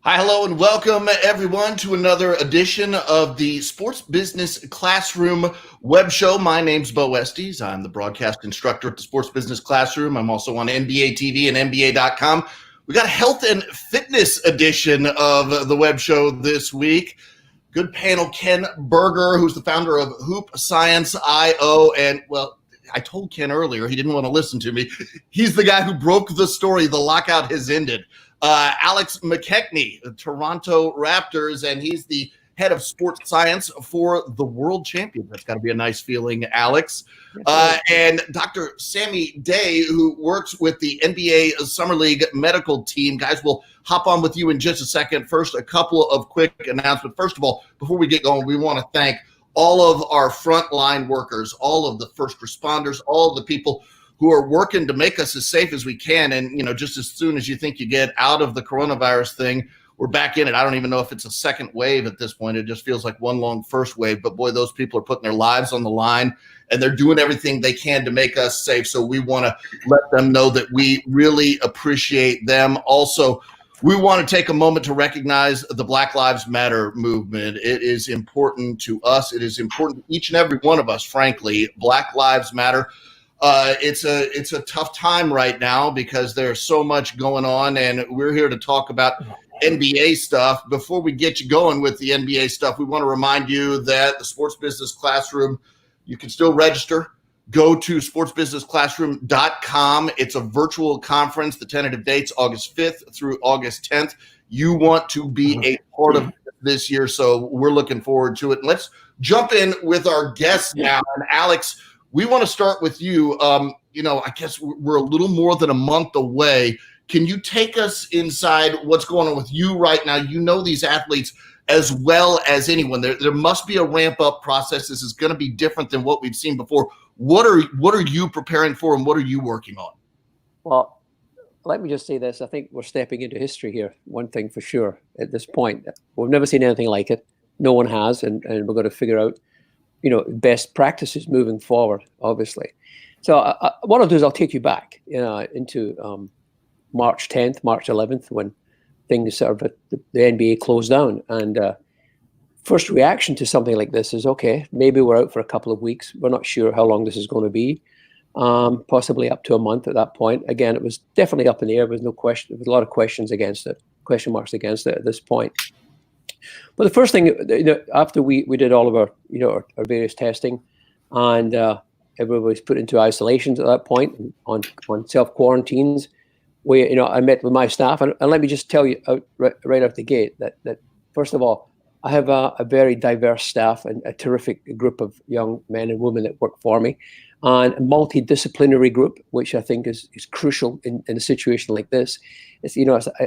Hi, hello, and welcome everyone to another edition of the Sports Business Classroom web show. My name's Beau Estes. I'm the broadcast instructor at the Sports Business Classroom. I'm also on NBA TV and NBA.com. We got a health and fitness edition of the web show this week. Good panel, Ken Berger, who's the founder of Hoop Science IO. And, well, I told Ken earlier, he didn't want to listen to me. He's the guy who broke the story. The lockout has ended. Alex McKechnie, the Toronto Raptors, and he's the head of sports science for the world champion. That's got to be a nice feeling, Alex. And Dr. Sami, Daye, who works with the NBA Summer League medical team. Guys, we'll hop on with you in just a second. First, a couple of quick announcements. First of all, before we get going, we want to thank all of our frontline workers, all of the first responders, all of the people who are working to make us as safe as we can. And, you know, just as soon as you think you get out of the coronavirus thing, we're back in it. I don't even know if it's a second wave at this point. It just feels like one long first wave. But, boy, those people are putting their lives on the line, and they're doing everything they can to make us safe. So we want to let them know that we really appreciate them. Also, we want to take a moment to recognize the Black Lives Matter movement. It is important to us. It is important to each and every one of us, frankly. Black Lives Matter. It's a tough time right now because there's so much going on, and we're here to talk about NBA stuff. Before we get you going with the NBA stuff, we want to remind you that the Sports Business Classroom, you can still register. Go to sportsbusinessclassroom.com. It's a virtual conference. The tentative date's August 5th through August 10th. You want to be a part of this year, so we're looking forward to it. And let's jump in with our guests now. And Alex, we want to start with you. I guess we're a little more than a month away. Can you take us inside what's going on with you right now? You know these athletes as well as anyone. There must be a ramp-up process. This is going to be different than what we've seen before. What are you preparing for, and what are you working on? Well, let me just say this. I think we're stepping into history here, one thing for sure at this point. We've never seen anything like it. No one has, and we're going to figure out best practices moving forward, obviously. So what I'll do is I'll take you back into March 10th, March 11th, when things sort of the NBA closed down. And first reaction to something like this is, okay, maybe we're out for a couple of weeks. We're not sure how long this is going to be, possibly up to a month at that point. Again, it was definitely up in the air. There was no question. There was a lot of question marks against it at this point. But the first thing, after we did all of our our various testing, and everybody was put into isolations at that point on self quarantines, I met with my staff, and let me just tell you right out the gate that first of all, I have a very diverse staff and a terrific group of young men and women that work for me, and a multidisciplinary group, which I think is crucial in a situation like this. It's,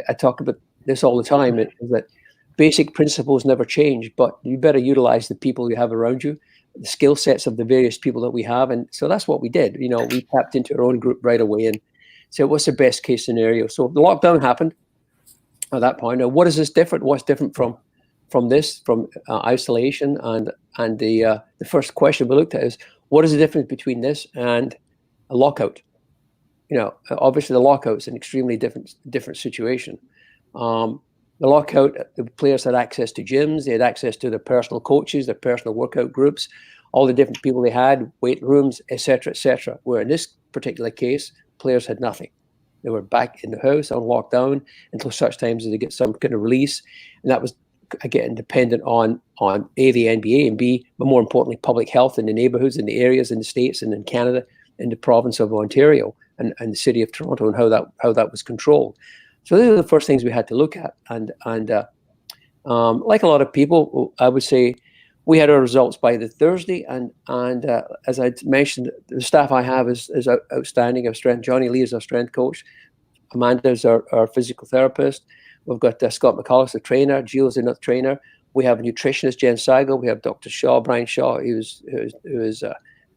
I talk about this all the time, is that basic principles never change, but you better utilize the people you have around you, the skill sets of the various people that we have. And so that's what we did. We tapped into our own group right away and said, what's the best case scenario? So the lockdown happened at that point. Now, what is this different? What's different from isolation? And the first question we looked at is, what is the difference between this and a lockout? obviously the lockout's an extremely different situation. The lockout, the players had access to gyms, they had access to their personal coaches, their personal workout groups, all the different people they had, weight rooms, etc., etc. Where in this particular case, players had nothing. They were back in the house on lockdown until such times as they get some kind of release. And that was, again, dependent on A, the NBA, and B, but more importantly, public health in the neighborhoods, in the areas, in the States, and in Canada, in the province of Ontario, and the city of Toronto, and how that was controlled. So these are the first things we had to look at. And like a lot of people, I would say we had our results by the Thursday. And as I mentioned, the staff I have is outstanding. Our strength, Johnny Lee is our strength coach. Amanda is our physical therapist. We've got Scott McCullough, the trainer. Gilles is another trainer. We have a nutritionist, Jen Sago. We have Dr. Brian Shaw, who is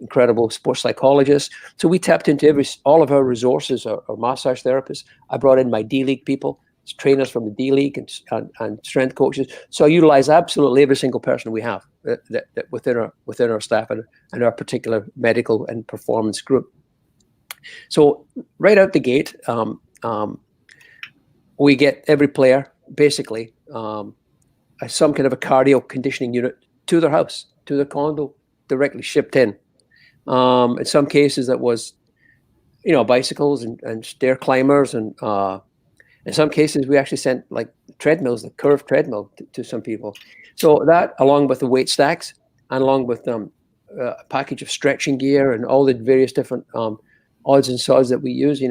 incredible sports psychologist. So we tapped into all of our resources, our massage therapists. I brought in my D-League people, trainers from the D-League and strength coaches. So I utilize absolutely every single person we have that within our staff and our particular medical and performance group. So right out the gate, we get every player basically some kind of a cardio conditioning unit to their house, to their condo, directly shipped in. In some cases that was, bicycles and stair climbers. And in some cases we actually sent like treadmills, the curved treadmill to some people. So that, along with the weight stacks and along with a package of stretching gear and all the various different odds and sods that we use,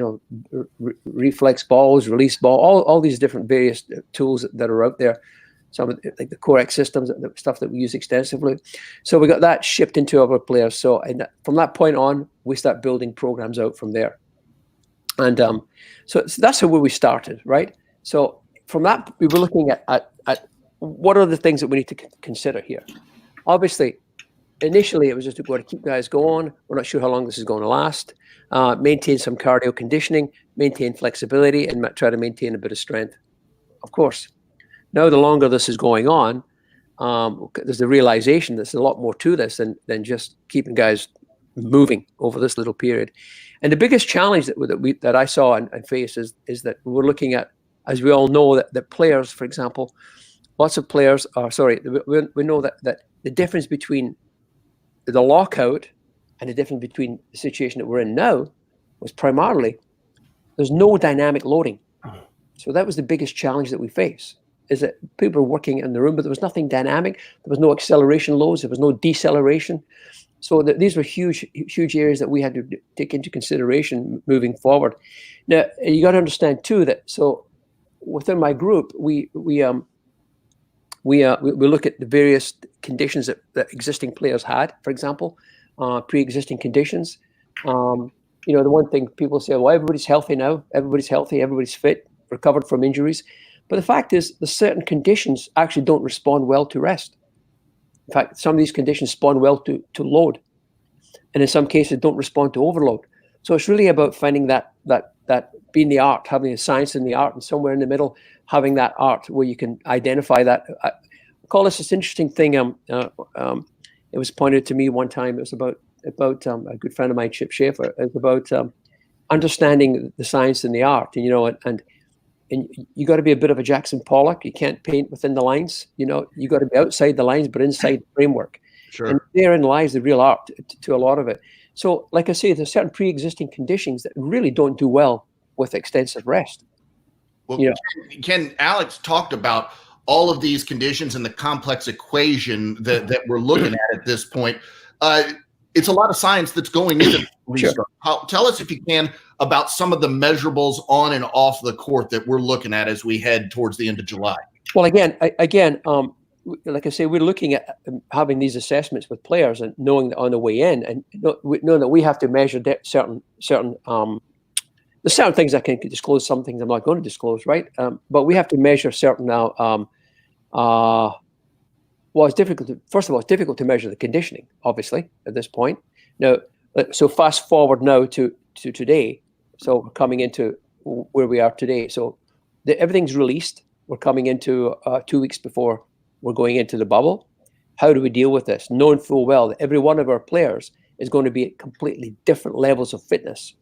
reflex balls, release ball, all these different various tools that are out there. Some of like the Corex systems, the stuff that we use extensively. So we got that shipped into our players. So from that point on, we start building programs out from there. And so that's where we started, right? So from that, we were looking at what are the things that we need to consider here. Obviously, initially, it was just to go to keep guys going. We're not sure how long this is going to last. Maintain some cardio conditioning, maintain flexibility, and try to maintain a bit of strength. Of course. Now, the longer this is going on, there's the realization there's a lot more to this than just keeping guys moving over this little period. And the biggest challenge that I saw and faced is that we're looking at, as we all know, that players, for example, lots of players are, we know that the difference between the lockout and the difference between the situation that we're in now was primarily there's no dynamic loading. So that was the biggest challenge that we face, is that people were working in the room, but there was nothing dynamic. There was no acceleration loads. There was no deceleration. So these were huge areas that we had to take into consideration moving forward. Now, you got to understand too that so within my group, we look at the various conditions that existing players had. For example, pre-existing conditions. The one thing people say, well, everybody's healthy now. Everybody's healthy. Everybody's fit, recovered from injuries. But the fact is, the certain conditions actually don't respond well to rest. In fact, some of these conditions respond well to load, and in some cases don't respond to overload. So it's really about finding that being the art, having the science and the art, and somewhere in the middle, having that art where you can identify that. I call this interesting thing. It was pointed to me one time. It was about a good friend of mine, Chip Schaefer. It's about understanding the science and the art, and you got to be a bit of a Jackson Pollock. You can't paint within the lines. You got to be outside the lines, but inside the framework. Sure. And therein lies the real art to a lot of it. So, like I say, there's certain pre-existing conditions that really don't do well with extensive rest. Well, Ken, Alex talked about all of these conditions and the complex equation that we're looking at this point. It's a lot of science that's going into restart. Sure. Tell us, if you can, about some of the measurables on and off the court that we're looking at as we head towards the end of July. Well, again, like I say, we're looking at having these assessments with players and knowing that on the way in, and knowing that we have to measure certain. There's certain things I can disclose, some things I'm not going to disclose, right? But we have to measure certain now. Well, it's difficult. First of all, it's difficult to measure the conditioning, obviously, at this point. Now, so fast forward now to today. So we're coming into where we are today. So everything's released. We're coming into 2 weeks before we're going into the bubble. How do we deal with this? Knowing full well that every one of our players is going to be at completely different levels of fitness.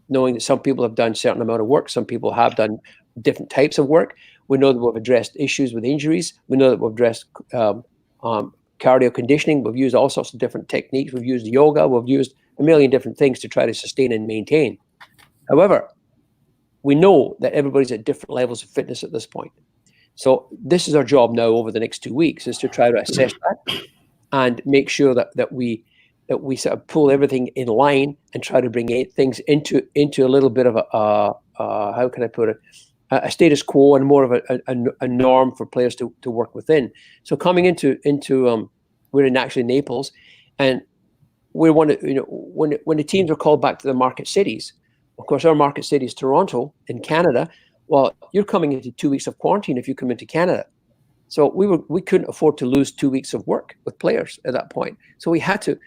knowing that some people have done a certain amount of work, some people have done different types of work. We know that we've addressed issues with injuries. We know that we've addressed cardio conditioning. We've used all sorts of different techniques. We've used yoga. We've used a million different things to try to sustain and maintain. However, we know that everybody's at different levels of fitness at this point. So this is our job now over the next 2 weeks, is to try to assess that and make sure that we sort of pull everything in line and try to bring things into a little bit of how can I put it, a status quo and more of a norm for players to work within. So coming into we're in actually Naples, and we want to, when the teams are called back to the market cities, of course our market city is Toronto in Canada. Well, you're coming into 2 weeks of quarantine if you come into Canada. So we couldn't afford to lose 2 weeks of work with players at that point. So we had to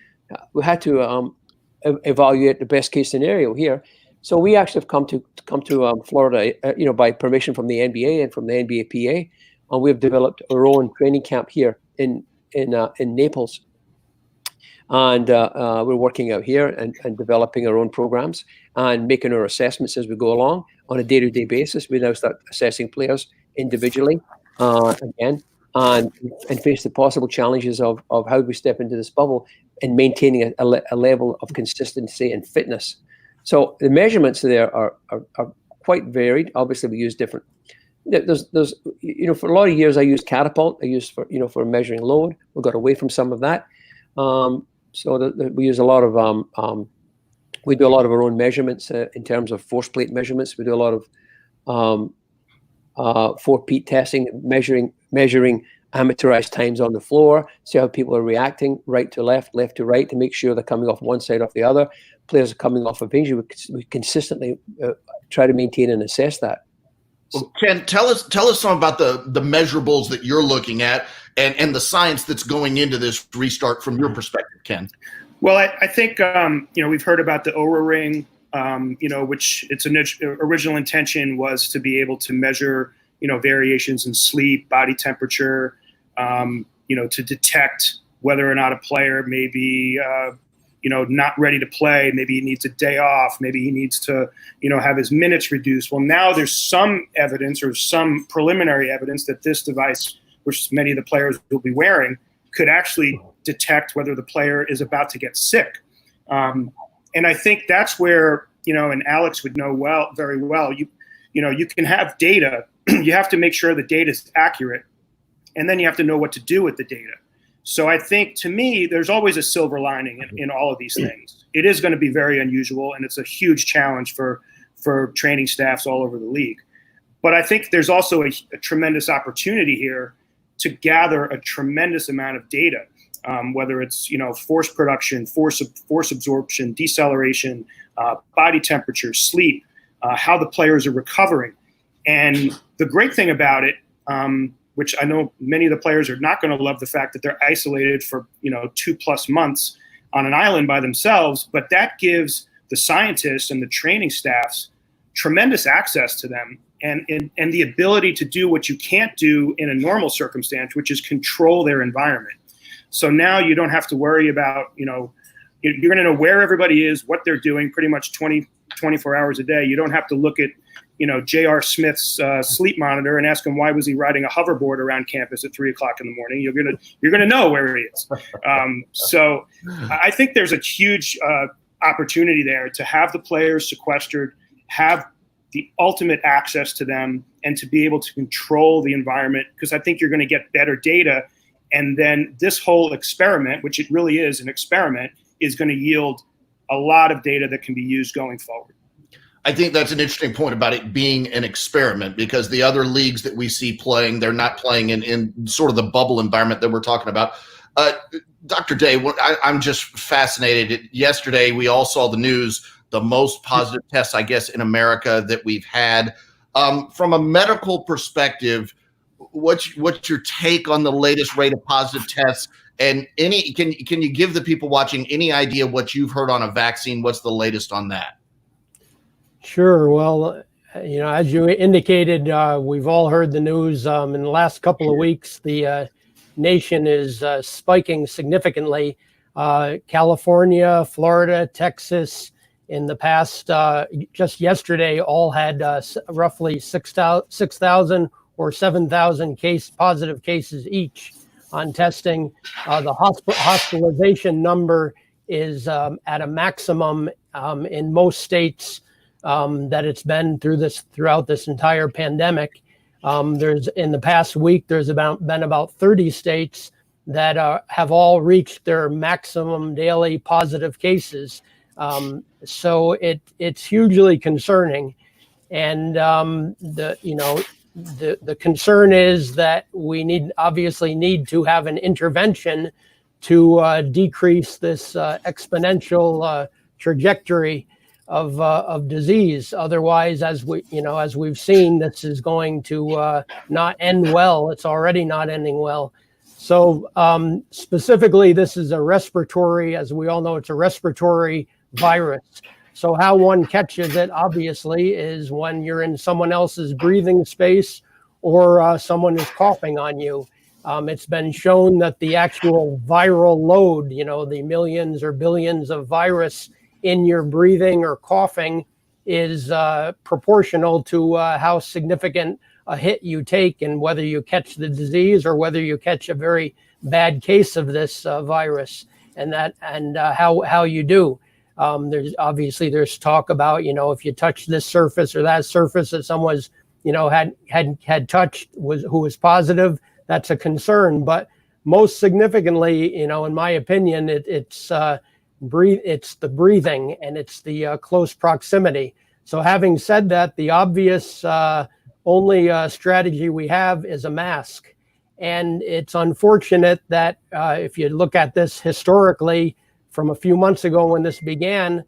evaluate the best case scenario here. So we actually have come to Florida, by permission from the NBA and from the NBA PA, and we've developed our own training camp here in Naples, and we're working out here and developing our own programs and making our assessments as we go along on a day-to-day basis. We now start assessing players individually again, and face the possible challenges of how we step into this bubble and maintaining a level of consistency and fitness. So the measurements there are quite varied. Obviously, we use different. There's for a lot of years I used Catapult. I used for measuring load. We got away from some of that. So we use a lot of we do a lot of our own measurements in terms of force plate measurements. We do a lot of 4-peat testing, measuring amateurized times on the floor, see how people are reacting, right to left, left to right, to make sure they're coming off one side off the other. Players are coming off of injury. We consistently try to maintain and assess that. Well, Ken, tell us some about the measurables that you're looking at and the science that's going into this restart from your perspective, Ken. Well, I think we've heard about the Oura Ring, which its original intention was to be able to measure variations in sleep, body temperature, to detect whether or not a player may be not ready to play. Maybe he needs a day off. Maybe he needs to, have his minutes reduced. Well, now there's some evidence or some preliminary evidence that this device, which many of the players will be wearing, could actually detect whether the player is about to get sick. And I think that's where, and Alex would know very well, you can have data. You have to make sure the data is accurate, and then you have to know what to do with the data. So I think, to me, there's always a silver lining in all of these things. It is going to be very unusual, and it's a huge challenge for training staffs all over the league. But I think there's also a tremendous opportunity here to gather a tremendous amount of data, whether it's force production, force absorption, deceleration, body temperature, sleep, how the players are recovering. And the great thing about it, which I know many of the players are not going to love the fact that they're isolated for 2+ months on an island by themselves, but that gives the scientists and the training staffs tremendous access to them and the ability to do what you can't do in a normal circumstance, which is control their environment. So now you don't have to worry about, you're going to know where everybody is, what they're doing pretty much 24 hours a day. You don't have to look at J.R. Smith's sleep monitor and ask him why was he riding a hoverboard around campus at 3 o'clock in the morning. You're gonna know where he is. So I think there's a huge opportunity there to have the players sequestered, have the ultimate access to them, and to be able to control the environment, because I think you're going to get better data. And then this whole experiment, which it really is an experiment, is going to yield a lot of data that can be used going forward. I think that's an interesting point about it being an experiment, because the other leagues that we see playing, they're not playing in sort of the bubble environment that we're talking about. Dr. Daye, I'm just fascinated. Yesterday, we all saw the news, the most positive tests, I guess, in America that we've had. From a medical perspective, what's your take on the latest rate of positive tests? And can you give the people watching any idea what you've heard on a vaccine? What's the latest on that? Sure. Well, as you indicated, we've all heard the news. In the last couple of weeks, the nation is spiking significantly. California, Florida, Texas, in the past, just yesterday, all had roughly 6,000 or 7,000 positive cases each on testing. The hospitalization number is at a maximum in most states that it's been throughout this entire pandemic. There's in the past week, there's been about 30 states that have all reached their maximum daily positive cases. So it's hugely concerning, and the concern is that we obviously need to have an intervention to decrease this exponential trajectory of disease. Otherwise, as we've seen, this is going to not end well. It's already not ending well. So specifically, this is a respiratory, as we all know, it's a respiratory virus. So how one catches it, obviously, is when you're in someone else's breathing space or someone is coughing on you. It's been shown that the actual viral load, the millions or billions of virus in your breathing or coughing is proportional to how significant a hit you take and whether you catch the disease or whether you catch a very bad case of this virus, and how you do. There's talk about, if you touch this surface or that surface that someone's, had touched who was positive, that's a concern. But most significantly, in my opinion, it's the breathing and it's the close proximity. So having said that, the obvious only strategy we have is a mask. And it's unfortunate that if you look at this historically, from a few months ago when this began,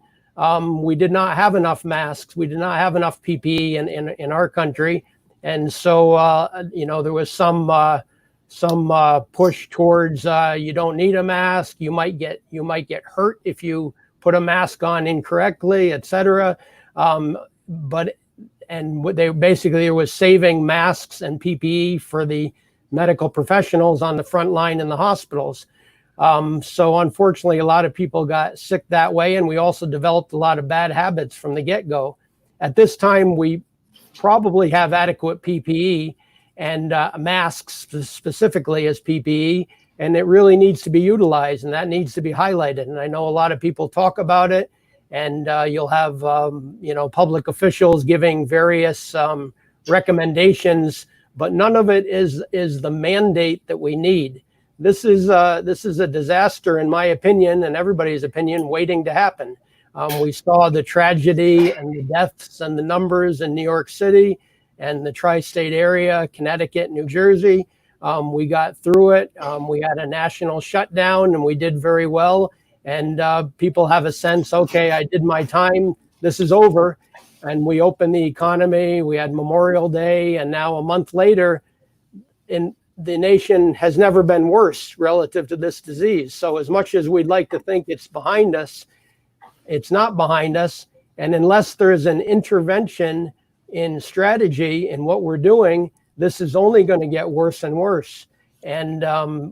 we did not have enough masks. We did not have enough PPE in our country. And so, there was some push towards you don't need a mask. You might get hurt if you put a mask on incorrectly, et cetera. It was saving masks and PPE for the medical professionals on the front line in the hospitals. So unfortunately, a lot of people got sick that way, and we also developed a lot of bad habits from the get-go. At this time, we probably have adequate PPE and masks specifically as PPE, and it really needs to be utilized, and that needs to be highlighted. And I know a lot of people talk about it, and you'll have public officials giving various recommendations, but none of it is the mandate that we need. This is a disaster, in my opinion, and everybody's opinion, waiting to happen. We saw the tragedy and the deaths and the numbers in New York City and the tri-state area, Connecticut, New Jersey. We got through it. We had a national shutdown, and we did very well. And people have a sense, okay, I did my time. This is over. And we opened the economy. We had Memorial Day, and now a month later, the nation has never been worse relative to this disease. So as much as we'd like to think it's behind us, it's not behind us. And unless there's an intervention in strategy in what we're doing, this is only going to get worse and worse. And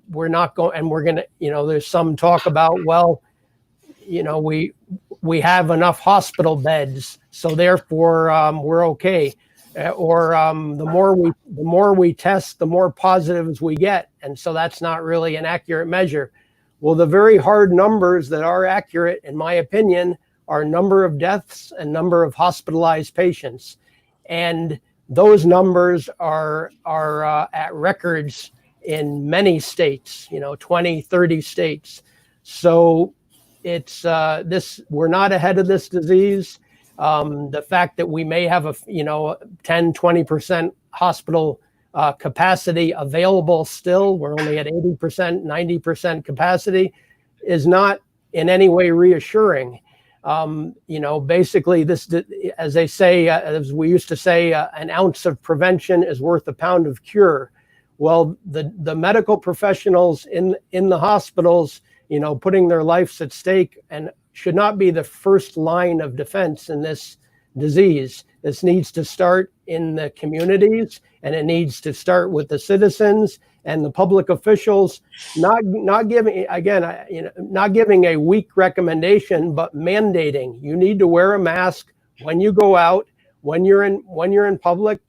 we're going to, there's some talk about, we have enough hospital beds, so therefore we're okay. The more we test, the more positives we get. And so that's not really an accurate measure. Well, the very hard numbers that are accurate, in my opinion, are number of deaths and number of hospitalized patients. And those numbers are at records in many states, 20, 30 states. So it's we're not ahead of this disease. The fact that we may have 10, 20% hospital capacity available still, we're only at 80%, 90% capacity, is not in any way reassuring. Basically this, as they say, as we used to say, an ounce of prevention is worth a pound of cure. Well, the medical professionals in the hospitals, putting their lives at stake and should not be the first line of defense in this disease. This needs to start in the communities, and it needs to start with the citizens and the public officials, not giving, again, not giving a weak recommendation, but mandating. You need to wear a mask when you go out, when you're in public,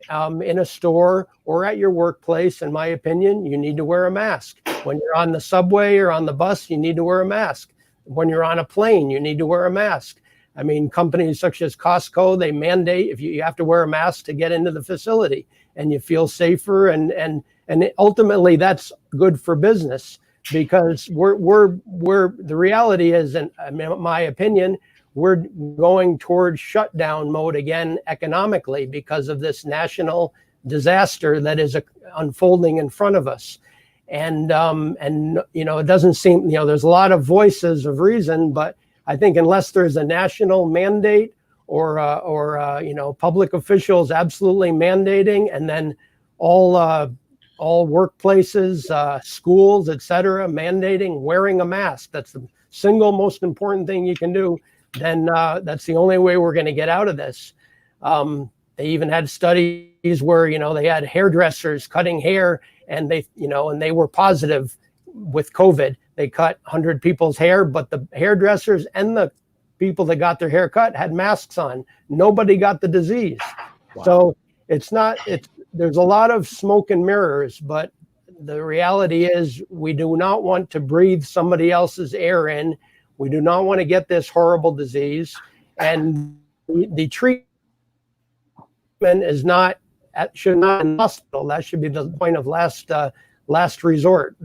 in a store or at your workplace. In my opinion, you need to wear a mask. When you're on the subway or on the bus, you need to wear a mask. When you're on a plane, you need to wear a mask. I mean, companies such as Costco, they mandate if you have to wear a mask to get into the facility, and you feel safer, and ultimately that's good for business, because the reality is, in my opinion, we're going towards shutdown mode again economically because of this national disaster that is unfolding in front of us. And it doesn't seem, there's a lot of voices of reason, but I think unless there's a national mandate or public officials absolutely mandating, and then all workplaces, schools, etc., mandating wearing a mask, that's the single most important thing you can do, then that's the only way we're going to get out of this. They even had studies where, they had hairdressers cutting hair, and they were positive with COVID. They cut 100 people's hair, but the hairdressers and the people that got their hair cut had masks on. Nobody got the disease. Wow. So there's a lot of smoke and mirrors, but the reality is we do not want to breathe somebody else's air in. We do not want to get this horrible disease. And the treatment should not be in the hospital. That should be the point of last resort.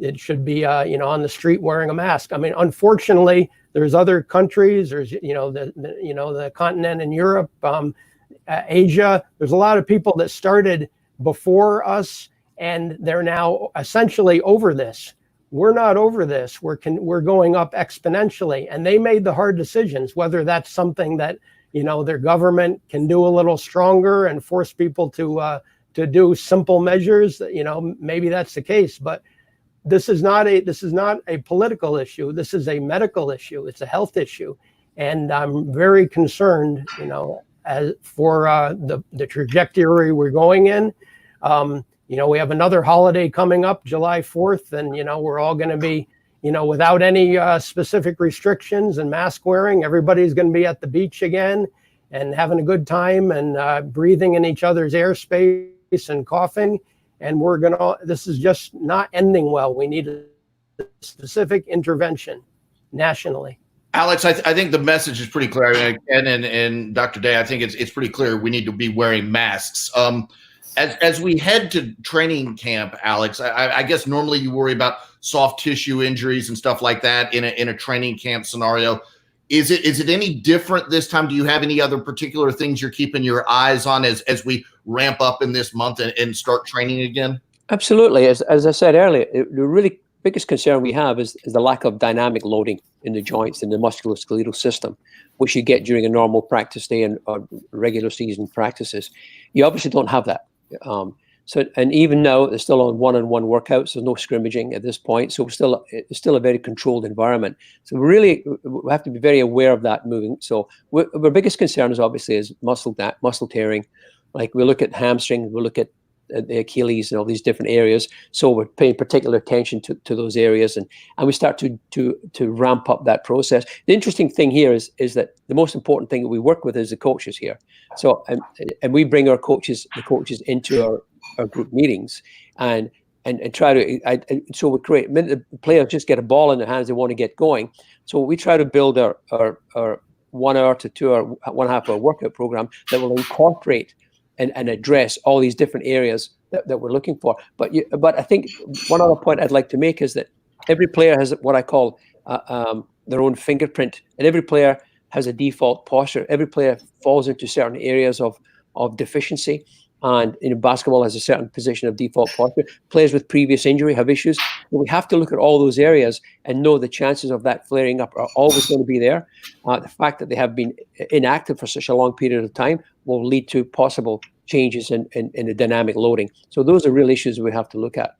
It should be, on the street wearing a mask. I mean, unfortunately, there's other countries. There's, the continent in Europe, Asia. There's a lot of people that started before us, and they're now essentially over this. We're not over this. We're going up exponentially, and they made the hard decisions. Whether that's something that their government can do a little stronger and force people to do simple measures, maybe that's the case, but. This is not a political issue. This is a medical issue. It's a health issue, and I'm very concerned, as for the trajectory we're going in. We have another holiday coming up, July 4th, and we're all going to be, without any specific restrictions and mask wearing. Everybody's going to be at the beach again and having a good time and breathing in each other's airspace and coughing. And this is just not ending well. We need a specific intervention nationally. Alex, I think the message is pretty clear. Ken and Dr. Daye, I think it's pretty clear we need to be wearing masks. As we head to training camp, Alex, I guess normally you worry about soft tissue injuries and stuff like that in a training camp scenario. Is it any different this time? Do you have any other particular things you're keeping your eyes on as we ramp up in this month and start training again? Absolutely. As I said earlier, the really biggest concern we have is the lack of dynamic loading in the joints and the musculoskeletal system, which you get during a normal practice day or regular season practices. You obviously don't have that. And even now, they're still on one-on-one workouts. There's no scrimmaging at this point, so it's still a very controlled environment. So we have to be very aware of that moving. So our biggest concern is muscle tearing. Like we look at hamstring, we look at the Achilles and all these different areas. So we're paying particular attention to those areas, and we start to ramp up that process. The interesting thing here is that the most important thing that we work with is the coaches here. So and we bring the coaches into our group meetings and try to so we create. The players just get a ball in their hands, they want to get going. So we try to build our 1 hour to 2 hour, 1.5 hour workout program that will incorporate and address all these different areas that we're looking for. But I think one other point I'd like to make is that every player has what I call their own fingerprint, and every player has a default posture. Every player falls into certain areas of deficiency, and basketball has a certain position of default posture. Players with previous injury have issues. But we have to look at all those areas and know the chances of that flaring up are always going to be there. The fact that they have been inactive for such a long period of time will lead to possible changes in the dynamic loading. So those are real issues we have to look at.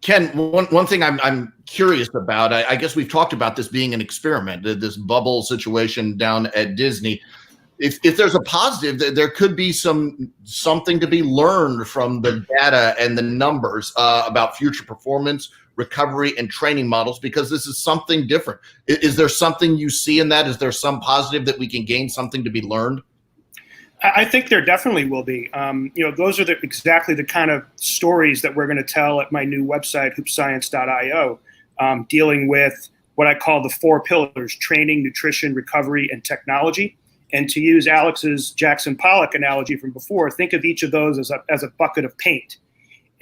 Ken, one thing I'm curious about, I guess we've talked about this being an experiment, this bubble situation down at Disney. if there's a positive, there could be something to be learned from the data and the numbers about future performance, recovery, and training models, because this is something different. Is there something you see in that? Is there some positive that we can gain, something to be learned? I think there definitely will be. Those are exactly the kind of stories that we're going to tell at my new website, hoopscience.io, dealing with what I call the 4 pillars: training, nutrition, recovery, and technology. And to use Alex's Jackson Pollock analogy from before, think of each of those as a bucket of paint.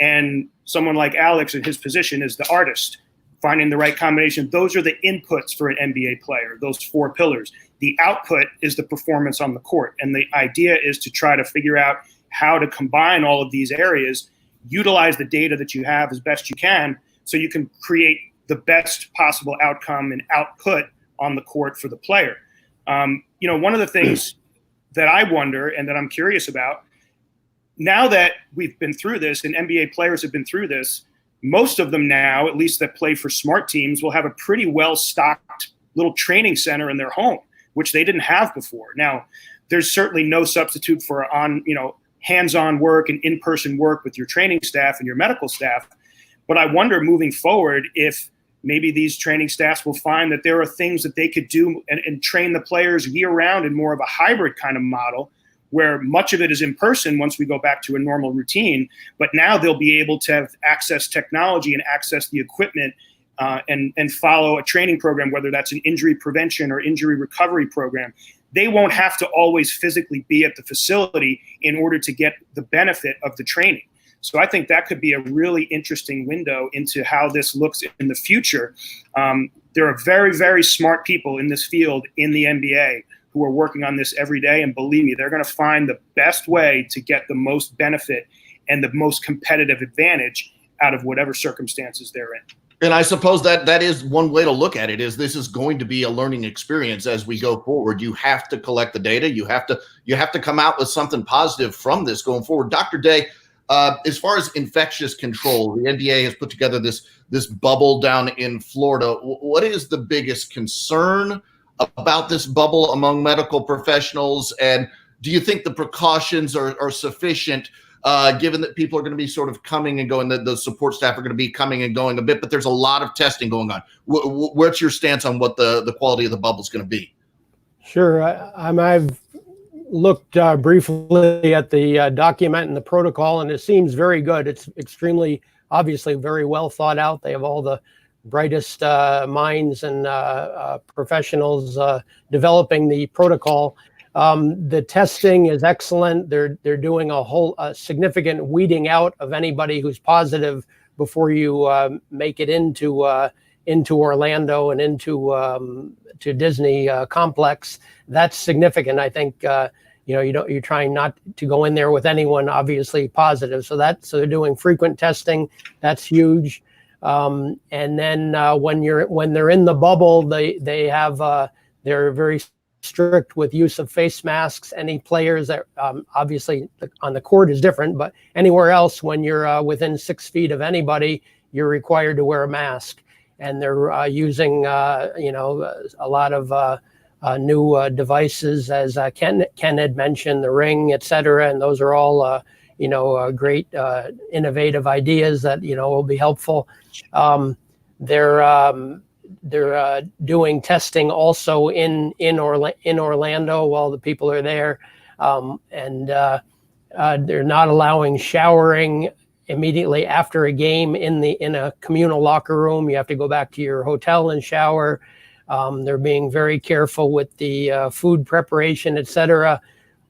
And someone like Alex in his position is the artist, finding the right combination. Those are the inputs for an NBA player, those 4 pillars. The output is the performance on the court. And the idea is to try to figure out how to combine all of these areas, utilize the data that you have as best you can, so you can create the best possible outcome and output on the court for the player. One of the things that I wonder and that I'm curious about, now that we've been through this and NBA players have been through this, most of them now, at least that play for smart teams, will have a pretty well-stocked little training center in their home, which they didn't have before. Now, there's certainly no substitute for hands-on work and in-person work with your training staff and your medical staff. But I wonder moving forward if maybe these training staffs will find that there are things that they could do and train the players year-round in more of a hybrid kind of model, where much of it is in person once we go back to a normal routine. But now they'll be able to have access technology and access the equipment and follow a training program, whether that's an injury prevention or injury recovery program. They won't have to always physically be at the facility in order to get the benefit of the training. So I think that could be a really interesting window into how this looks in the future. There are very, very smart people in this field in the NBA who are working on this every day. And believe me, they're going to find the best way to get the most benefit and the most competitive advantage out of whatever circumstances they're in. And I suppose that is one way to look at it, is this is going to be a learning experience as we go forward. You have to collect the data. You have to come out with something positive from this going forward. Dr. Daye, as far as infectious control, the NBA has put together this bubble down in Florida. What is the biggest concern about this bubble among medical professionals? And do you think the precautions are sufficient, given that people are going to be sort of coming and going, the support staff are going to be coming and going a bit, but there's a lot of testing going on? What's your stance on what the quality of the bubble is going to be? Sure. I've looked briefly at the document and the protocol, and it seems very good. It's extremely, obviously, very well thought out. They have all the brightest minds and professionals developing the protocol. The testing is excellent. They're doing a significant weeding out of anybody who's positive before you make it into Orlando and into to Disney complex. That's significant. I think you're trying not to go in there with anyone obviously positive. So they're doing frequent testing. That's huge. And then when they're in the bubble, they have they're very strict with use of face masks. Any players that obviously on the court is different, but anywhere else, when you're within 6 feet of anybody, you're required to wear a mask. And they're using a lot of new devices, as Ken had mentioned, the ring, et cetera. And those are all great innovative ideas that will be helpful. They're doing testing also in Orlando while the people are there, and they're not allowing showering immediately after a game in a communal locker room. You have to go back to your hotel and shower. They're being very careful with the food preparation, et cetera.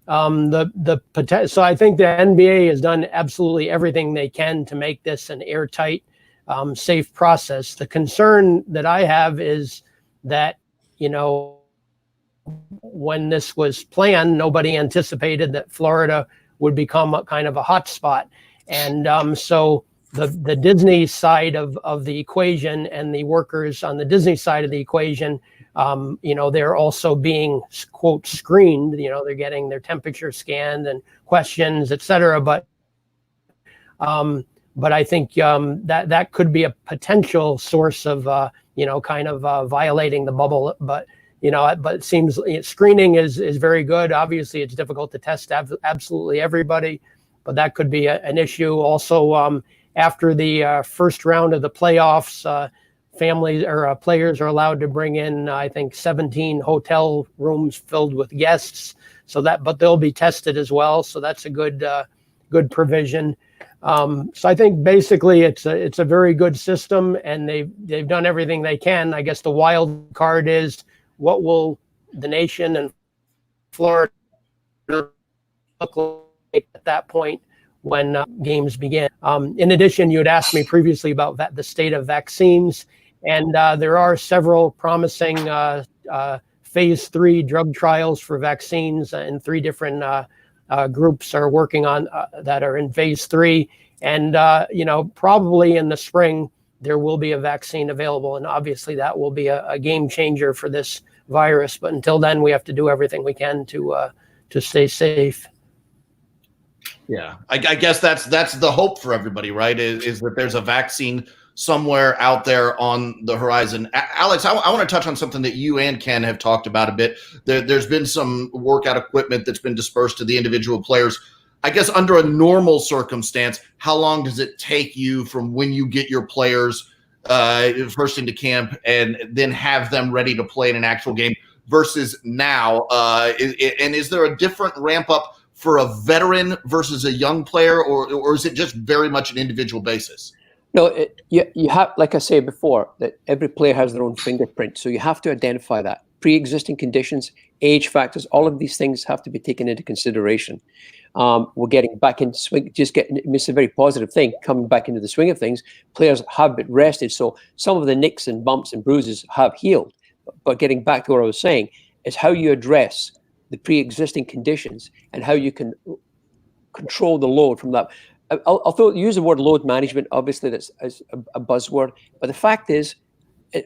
So I think the NBA has done absolutely everything they can to make this an airtight, safe process. The concern that I have is that, when this was planned, nobody anticipated that Florida would become a kind of a hot spot. And so the Disney side of the equation and the workers on the Disney side of the equation, they're also being, quote, screened. They're getting their temperature scanned and questions, et cetera. But I think that could be a potential source of, violating the bubble. But, But it seems screening is very good. Obviously, it's difficult to test absolutely everybody, but that could be an issue. Also, after the first round of the playoffs, families or players are allowed to bring in, I think, 17 hotel rooms filled with guests. But they'll be tested as well. So that's a good provision. So I think basically it's a very good system, and they've done everything they can. I guess the wild card is, what will the nation and Florida look like at that point when games begin? In addition, you had asked me previously about the state of vaccines, and there are several promising phase 3 drug trials for vaccines, and 3 different groups are working on that are in phase 3. And, probably in the spring, there will be a vaccine available. And obviously that will be a game changer for this virus. But until then, we have to do everything we can to stay safe. Yeah, I guess that's the hope for everybody, right? Is that there's a vaccine somewhere out there on the horizon. Alex, I want to touch on something that you and Ken have talked about a bit. There's been some workout equipment that's been dispersed to the individual players. I guess under a normal circumstance, how long does it take you from when you get your players first into camp and then have them ready to play in an actual game versus now? And is there a different ramp up for a veteran versus a young player, or is it just very much an individual basis? No, you have, like I said before, that every player has their own fingerprint. So you have to identify that. Pre-existing conditions, age factors, all of these things have to be taken into consideration. We're getting back in swing, it's a very positive thing, coming back into the swing of things. Players have been rested, so some of the nicks and bumps and bruises have healed. But getting back to what I was saying, is how you address the pre-existing conditions and how you can control the load from that. I'll use the word load management. Obviously, that's a buzzword. But the fact is,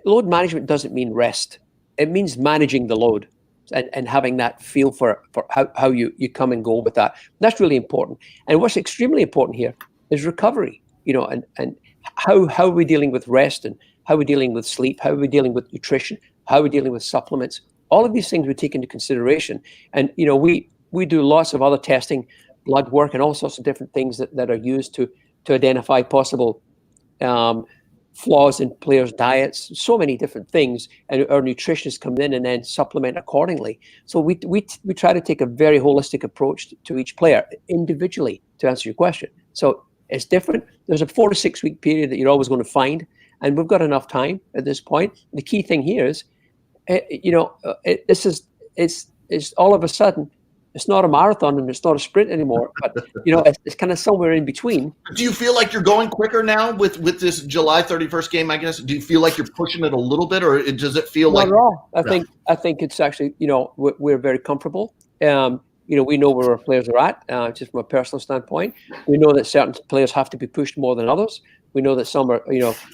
load management doesn't mean rest. It means managing the load and having that feel for how you come and go with that. That's really important. And what's extremely important here is recovery, and how are we dealing with rest, and how are we dealing with sleep, how are we dealing with nutrition, how are we dealing with supplements. All of these things we take into consideration. And, we do lots of other testing, blood work, and all sorts of different things that are used to identify possible flaws in players' diets, so many different things, and our nutritionists come in and then supplement accordingly. So we try to take a very holistic approach to each player individually, to answer your question. So it's different. There's a 4 to 6 week period that you're always going to find, and we've got enough time at this point. The key thing here is, it's all of a sudden, it's not a marathon and it's not a sprint anymore, but it's kind of somewhere in between. Do you feel like you're going quicker now with this July 31st game, I guess? Do you feel like you're pushing it a little bit, or does it feel like— Not at all. I think it's actually, we're very comfortable. We know where our players are at, just from a personal standpoint. We know that certain players have to be pushed more than others. We know that some are,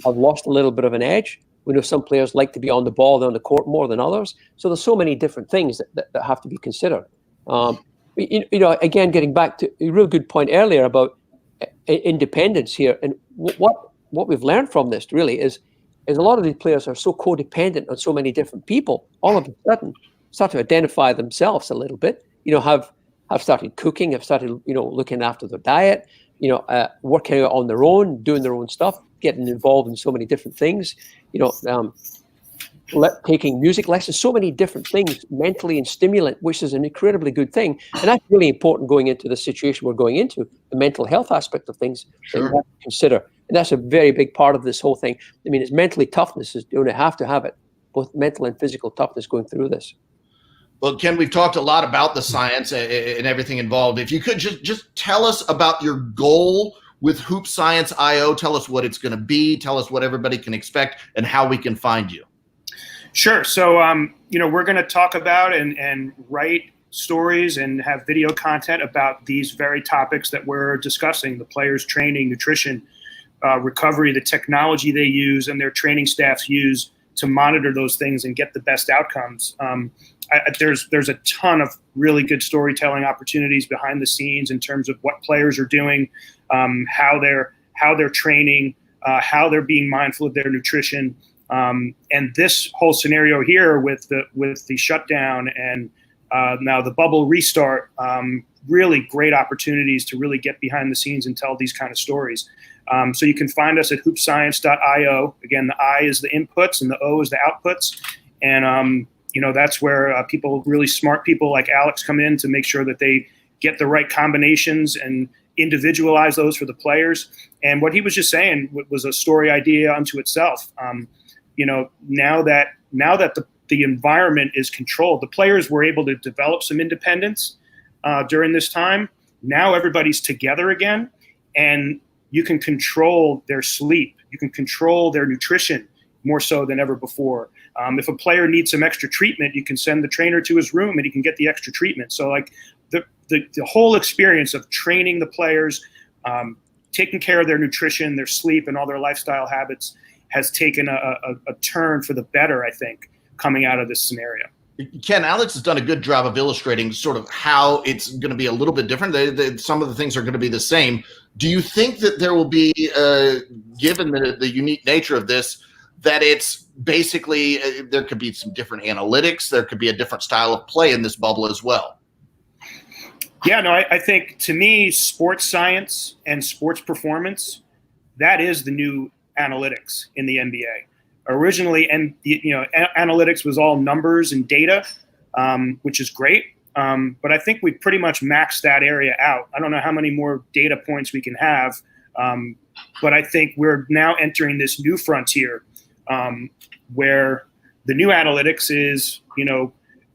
have lost a little bit of an edge. We know some players like to be on the ball, on the court more than others. So there's so many different things that have to be considered. Again, getting back to a real good point earlier about independence here, and what we've learned from this really is a lot of these players are so codependent on so many different people. All of a sudden, start to identify themselves a little bit. Have started cooking, have started looking after their diet. Working out on their own, doing their own stuff, getting involved in so many different things. Taking music lessons, so many different things, mentally and stimulant, which is an incredibly good thing. And that's really important going into the situation we're going into, the mental health aspect of things. Sure. That you have to consider. And that's a very big part of this whole thing. I mean, it's mentally toughness. You don't have to have it, both mental and physical toughness going through this. Well, Ken, we've talked a lot about the science and everything involved. If you could just tell us about your goal with Hoop Science IO, tell us what it's going to be, tell us what everybody can expect, and how we can find you. Sure. So, we're going to talk about and write stories and have video content about these very topics that we're discussing: the players' training, nutrition, recovery, the technology they use and their training staffs use to monitor those things and get the best outcomes. There's a ton of really good storytelling opportunities behind the scenes in terms of what players are doing, how they're training, how they're being mindful of their nutrition. And this whole scenario here with the shutdown and now the bubble restart, really great opportunities to really get behind the scenes and tell these kind of stories. So you can find us at hoopscience.io. Again, the I is the inputs and the O is the outputs. And, that's where really smart people like Alex come in to make sure that they get the right combinations and individualize those for the players. And what he was just saying was a story idea unto itself. Now that the environment is controlled, the players were able to develop some independence during this time. Now everybody's together again, and you can control their sleep. You can control their nutrition more so than ever before. If a player needs some extra treatment, you can send the trainer to his room and he can get the extra treatment. So like the whole experience of training the players, taking care of their nutrition, their sleep, and all their lifestyle habits has taken a turn for the better, I think, coming out of this scenario. Ken, Alex has done a good job of illustrating sort of how it's going to be a little bit different. Some of the things are going to be the same. Do you think that there will be, given the unique nature of this, that it's basically there could be some different analytics, there could be a different style of play in this bubble as well? Yeah, no, I think to me, sports science and sports performance, that is the new analytics in the NBA. Originally, analytics was all numbers and data, which is great. But I think we pretty much maxed that area out. I don't know how many more data points we can have, but I think we're now entering this new frontier where the new analytics is,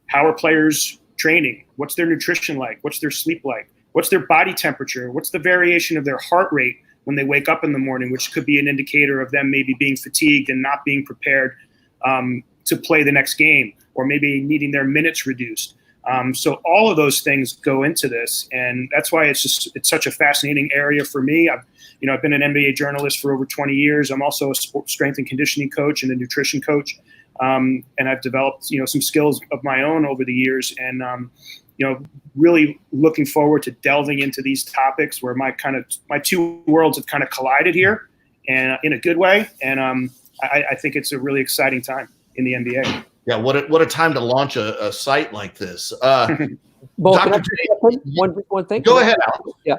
how are players training? What's their nutrition like? What's their sleep like? What's their body temperature? What's the variation of their heart rate when they wake up in the morning, which could be an indicator of them maybe being fatigued and not being prepared to play the next game, or maybe needing their minutes reduced. So all of those things go into this, and that's why it's such a fascinating area for me. I've been an NBA journalist for over 20 years. I'm also a strength and conditioning coach and a nutrition coach, and I've developed some skills of my own over the years, and really looking forward to delving into these topics where my two worlds have kind of collided here, and in a good way. And I think it's a really exciting time in the NBA. Yeah, what a time to launch a site like this. Beau, Dr. Daye, one thing. Go ahead, Alex. Yeah,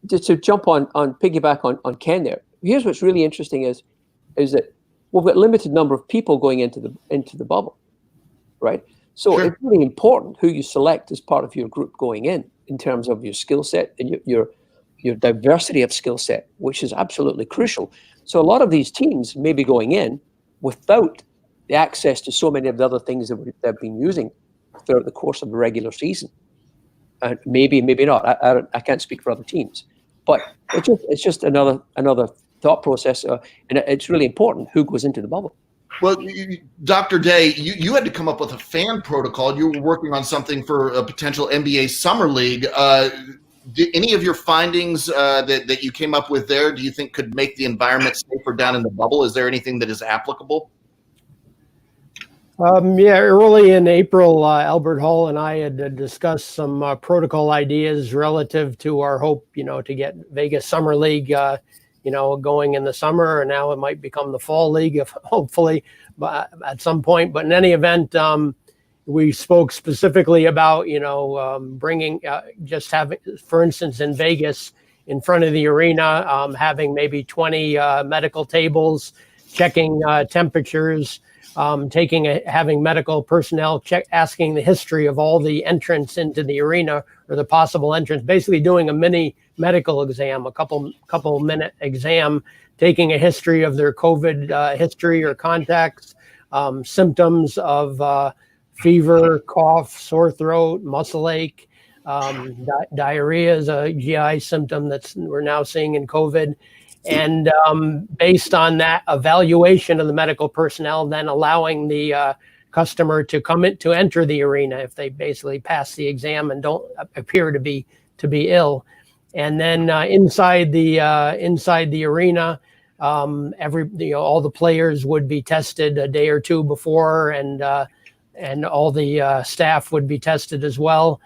just to jump on piggyback on Ken there. Here's what's really interesting is that we've got a limited number of people going into the bubble, right? So Sure. It's really important who you select as part of your group going in terms of your skill set and your diversity of skill set, which is absolutely crucial. So a lot of these teams may be going in without the access to so many of the other things that they've been using throughout the course of the regular season. And maybe not. I can't speak for other teams, but it's just another thought process, and it's really important who goes into the bubble. Well, Dr. Daye, you had to come up with a fan protocol. You were working on something for a potential NBA Summer League. Did any of your findings that you came up with there, do you think could make the environment safer down in the bubble? Is there anything that is applicable? Early in April, Albert Hall and I had discussed some protocol ideas relative to our hope, to get Vegas Summer League going in the summer, and now it might become the fall league, hopefully at some point. But in any event, we spoke specifically about, bringing, just having, for instance, in Vegas, in front of the arena, having maybe 20 medical tables, checking temperatures, having medical personnel asking the history of all the entrants into the arena or the possible entrants, basically doing a mini medical exam, a couple minute exam, taking a history of their COVID history or contacts, symptoms of fever, cough, sore throat, muscle ache, diarrhea is a GI symptom we're now seeing in COVID. And based on that evaluation of the medical personnel, then allowing the customer to to enter the arena if they basically pass the exam and don't appear to be ill. And then inside the arena, all the players would be tested a day or two before, and all the staff would be tested as well.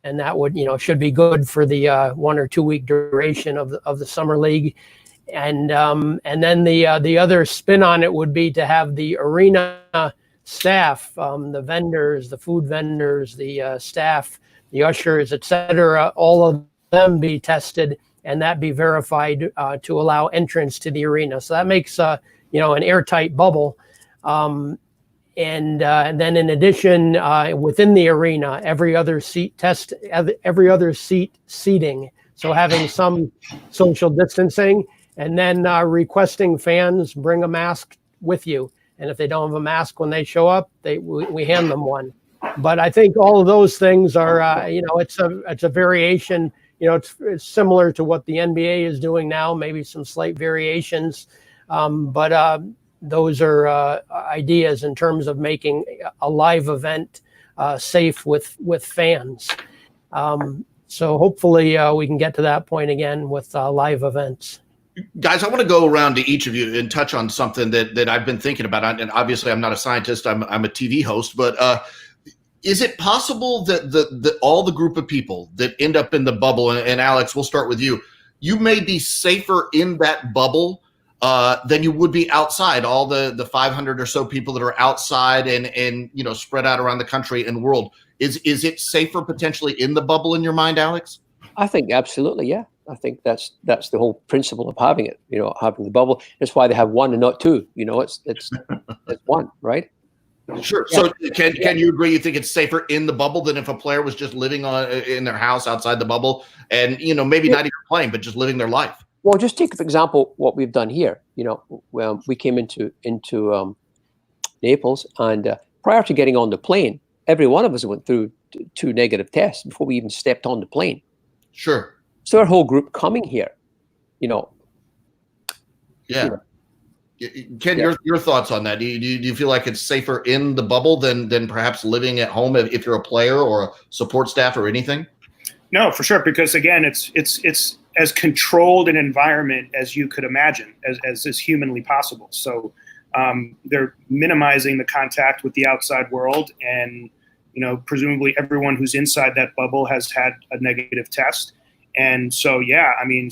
And that would, should be good for the 1 or 2 week duration of the summer league. And then the other spin on it would be to have the arena staff, the vendors, the food vendors, the staff, the ushers, etc., all of them be tested, and that be verified to allow entrance to the arena. So that makes an airtight bubble. And then in addition, within the arena, every other seat seating. So having some social distancing, and then requesting fans bring a mask with you. And if they don't have a mask when they show up, we hand them one. But I think all of those things are, it's a variation. It's similar to what the NBA is doing now, maybe some slight variations. But those are ideas in terms of making a live event safe with fans. So hopefully we can get to that point again with live events. Guys, I want to go around to each of you and touch on something that I've been thinking about. And obviously, I'm not a scientist. I'm a TV host. But is it possible that all the group of people that end up in the bubble, and Alex, we'll start with you, you may be safer in that bubble than you would be outside? All the 500 or so people that are outside and spread out around the country and world. Is it safer potentially in the bubble in your mind, Alex? I think absolutely, yeah. I think that's the whole principle of having it. Having the bubble. That's why they have one and not two. It's one, right? Sure. Yeah. So can you agree? You think it's safer in the bubble than if a player was just living in their house outside the bubble, and maybe not even playing, but just living their life? Well, just take for example what we've done here. When we came into Naples, and prior to getting on the plane, every one of us went through 2 negative tests before we even stepped on the plane. Sure. So our whole group coming here, Yeah. Ken, your thoughts on that? Do you feel like it's safer in the bubble than perhaps living at home if you're a player or a support staff or anything? No, for sure. Because again, it's as controlled an environment as you could imagine, as is humanly possible. So they're minimizing the contact with the outside world, and presumably everyone who's inside that bubble has had a negative test. And so, yeah, I mean,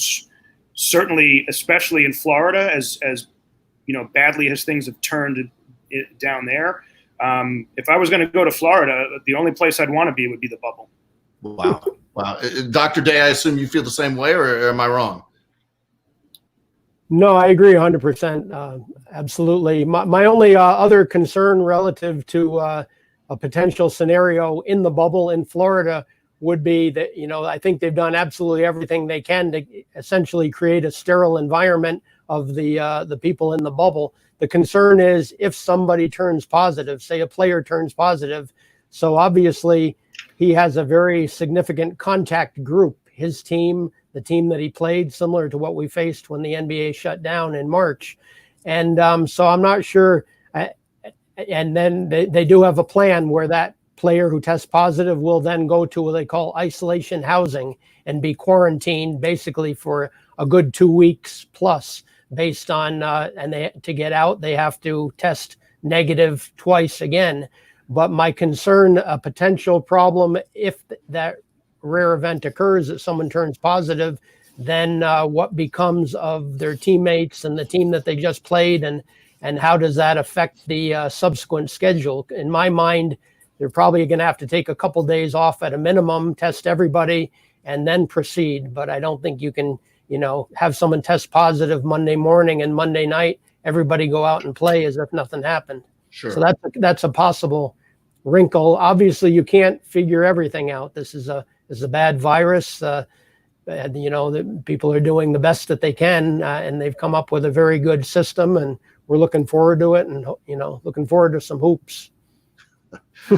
certainly, especially in Florida, as badly as things have turned down there. If I was going to go to Florida, the only place I'd want to be would be the bubble. Wow. Dr. Daye, I assume you feel the same way, or am I wrong? No, I agree 100%. Absolutely. My only other concern relative to a potential scenario in the bubble in Florida would be that, I think they've done absolutely everything they can to essentially create a sterile environment of the people in the bubble. The concern is if somebody turns positive, say a player turns positive, so obviously he has a very significant contact group, his team, the team that he played, similar to what we faced when the NBA shut down in March. And so I'm not sure. And then they do have a plan where that player who tests positive will then go to what they call isolation housing and be quarantined basically for a good 2 weeks plus, based on and to get out they have to test negative twice again. But my concern, a potential problem if that rare event occurs that someone turns positive, then what becomes of their teammates and the team that they just played, and how does that affect the subsequent schedule? In my mind, they're probably going to have to take a couple days off at a minimum, test everybody, and then proceed. But I don't think you can, have someone test positive Monday morning and Monday night, everybody go out and play as if nothing happened. Sure. So that's a possible wrinkle. Obviously, you can't figure everything out. This is a bad virus. The people are doing the best that they can, and they've come up with a very good system, and we're looking forward to it, and looking forward to some hoops.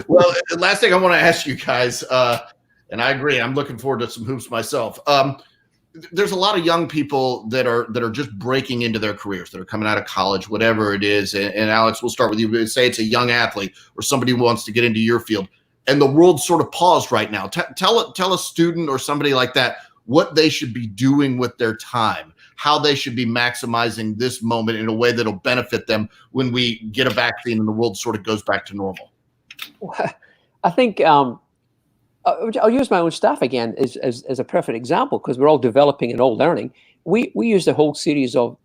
Well, last thing I want to ask you guys, and I agree, I'm looking forward to some hoops myself. There's a lot of young people that are just breaking into their careers, that are coming out of college, whatever it is. And Alex, we'll start with you. Say it's a young athlete or somebody who wants to get into your field, and the world's sort of paused right now. Tell a student or somebody like that what they should be doing with their time, how they should be maximizing this moment in a way that'll benefit them when we get a vaccine and the world sort of goes back to normal. I think I'll use my own staff again as a perfect example, because we're all developing and all learning. We used a whole series of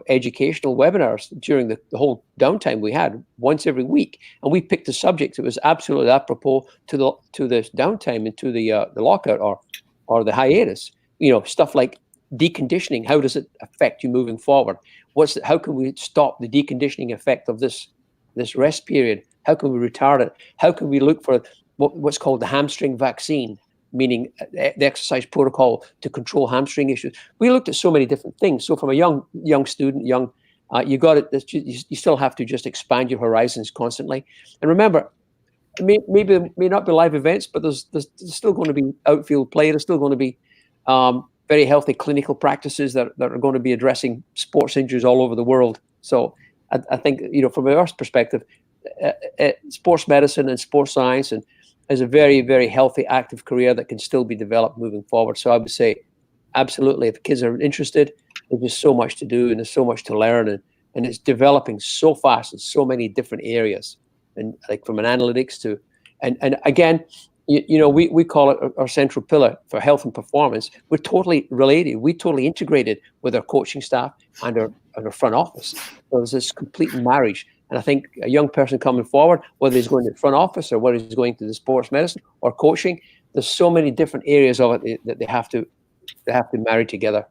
educational webinars during the whole downtime we had once every week, and we picked a subject that was absolutely apropos to the downtime and to the lockout or the hiatus. Stuff like deconditioning. How does it affect you moving forward? How can we stop the deconditioning effect of this rest period? How can we retard it? How can we look for what's called the hamstring vaccine, meaning the exercise protocol to control hamstring issues? We looked at so many different things. So from a young student, you got it. You still have to just expand your horizons constantly. And remember, maybe it may not be live events, but there's still going to be outfield play. There's still going to be very healthy clinical practices that are going to be addressing sports injuries all over the world. So I think, from our perspective, sports medicine and sports science is a very, very healthy, active career that can still be developed moving forward. So I would say, absolutely, if kids are interested, there's just so much to do and there's so much to learn, and it's developing so fast in so many different areas, and like from an analytics to, and again, we call it our central pillar for health and performance. We're totally related. We totally integrated with our coaching staff and our front office. So there's this complete marriage. And I think a young person coming forward, whether he's going to the front office or whether he's going to the sports medicine or coaching, there's so many different areas of it that they have to marry together.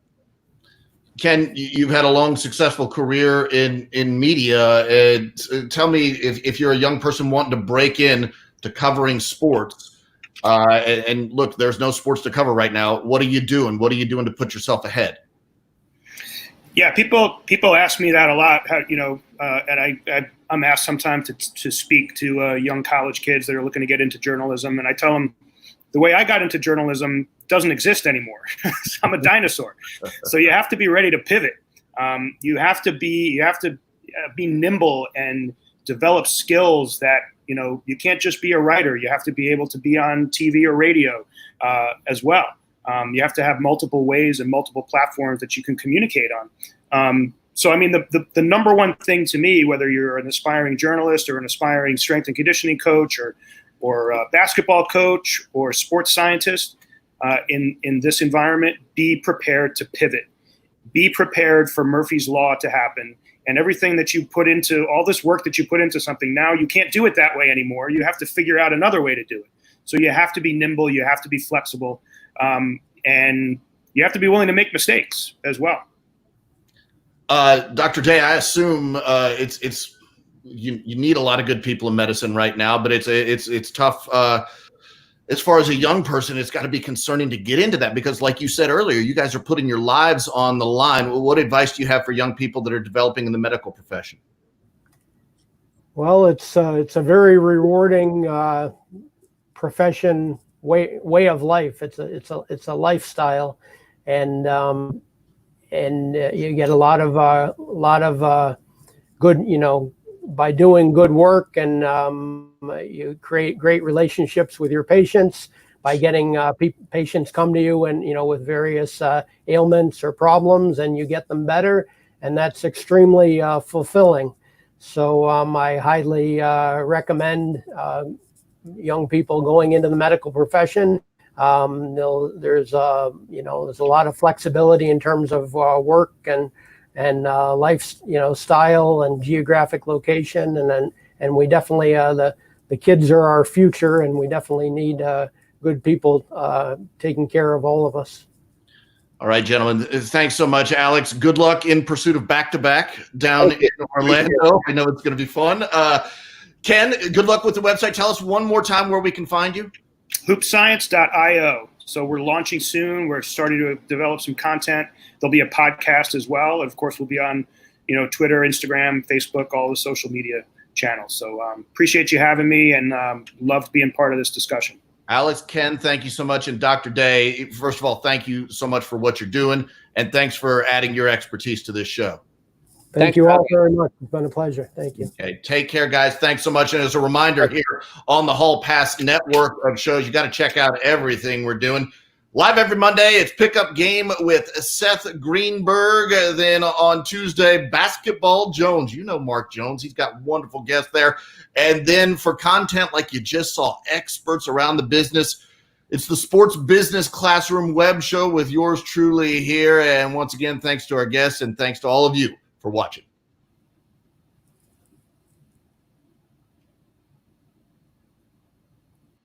Ken, you've had a long, successful career in media. And tell me, if you're a young person wanting to break in to covering sports, and look, there's no sports to cover right now. What are you doing? What are you doing to put yourself ahead? Yeah, people ask me that a lot. And I'm asked sometimes to speak to young college kids that are looking to get into journalism, and I tell them the way I got into journalism doesn't exist anymore. I'm a dinosaur, so you have to be ready to pivot. You have to be nimble and develop skills that you can't just be a writer. You have to be able to be on TV or radio as well. You have to have multiple ways and multiple platforms that you can communicate on. So, I mean, the number one thing to me, whether you're an aspiring journalist or an aspiring strength and conditioning coach or a basketball coach or sports scientist in this environment, be prepared to pivot. Be prepared for Murphy's Law to happen. And everything that you put into, all this work that you put into something, now you can't do it that way anymore. You have to figure out another way to do it. So you have to be nimble. You have to be flexible. And you have to be willing to make mistakes as well. Dr. Daye, I assume you need a lot of good people in medicine right now, but it's tough. As far as a young person, it's got to be concerning to get into that because, like you said earlier, you guys are putting your lives on the line. What advice do you have for young people that are developing in the medical profession? Well, it's a very rewarding profession, way of life. It's a lifestyle, and you get a lot of good, by doing good work, and you create great relationships with your patients by getting patients come to you and with various ailments or problems, and you get them better, and that's extremely fulfilling. So I highly recommend young people going into the medical profession. There's a lot of flexibility in terms of work and life, style and geographic location, and we definitely the kids are our future, and we definitely need good people taking care of all of us. All right, gentlemen. Thanks so much, Alex. Good luck in pursuit of back-to-back down in Orlando. I know it's going to be fun. Ken, good luck with the website. Tell us one more time where we can find you. Hoopscience.io. So we're launching soon. We're starting to develop some content. There'll be a podcast as well. And of course, we'll be on, Twitter, Instagram, Facebook, all the social media channels. So appreciate you having me, and love being part of this discussion. Alex, Ken, thank you so much. And Dr. Daye, first of all, thank you so much for what you're doing. And thanks for adding your expertise to this show. Thank you all very much. It's been a pleasure. Thank you. Okay, take care, guys. Thanks so much. And as a reminder here on the Hall Pass network of shows, you got to check out everything we're doing. Live every Monday, it's Pickup Game with Seth Greenberg. Then on Tuesday, Basketball Jones. You know Mark Jones. He's got wonderful guests there. And then for content like you just saw, experts around the business, It's the Sports Business Classroom web show with yours truly here. And once again, thanks to our guests and thanks to all of you for watching.